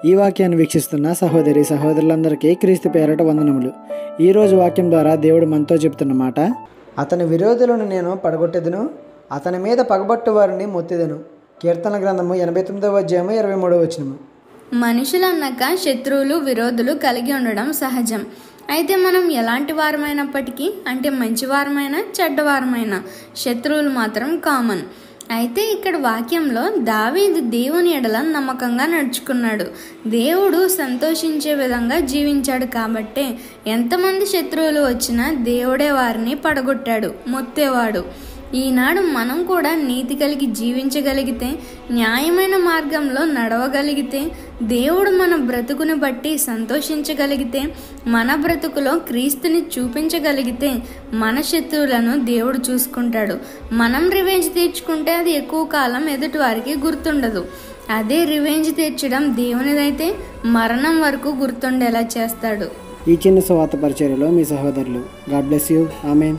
ఈ వాక్యాన్ని వీక్షిస్తున్న సహోదరి సహోదరులందరికీ క్రీస్తు పేరట వందనములు. ఈరోజు వాక్యం ద్వారా దేవుడు మనతో చెప్తున్న మాట, అతని విరోధులను నేను పడగొట్టెదను, అతని మీద పగబట్టు వారిని మొత్తెదను. కీర్తన గ్రంథము 89వ అధ్యాయము 23వ వచనము. మనుషులన్నాక శత్రువులు విరోధులు కలిగి ఉండడం సహజం. అయితే మనం ఎలాంటి వారమైనప్పటికీ, అంటే మంచివారమైనా చెడ్డవారమైనా, శత్రువులు మాత్రం కామన్. అయితే ఇక్కడ వాక్యంలో దావీదు దేవుని ఎడల నమ్మకంగా నడుచుకున్నాడు. దేవుడు సంతోషించే విధంగా జీవించాడు కాబట్టే ఎంతమంది శత్రువులు వచ్చినా దేవుడే వారిని పడగొట్టాడు, మొత్తేవాడు. ఈనాడు మనం కూడా నీతి కలిగి జీవించగలిగితే, న్యాయమైన మార్గంలో నడవగలిగితే, దేవుడు మన బ్రతుకుని బట్టి సంతోషించగలిగితే, మన బ్రతుకులో క్రీస్తుని చూపించగలిగితే మన శత్రువులను దేవుడు చూసుకుంటాడు. మనం రివెంజ్ తీర్చుకుంటే అది ఎక్కువ కాలం ఎదుటి వారికి గుర్తుండదు. అదే రివెంజ్ తీర్చడం దేవునిదైతే మరణం వరకు గుర్తుండేలా చేస్తాడు. ఈ చిన్న సువార్త పరిచర్యలో మీ సహోదరులు. God bless you. ఆమేన్.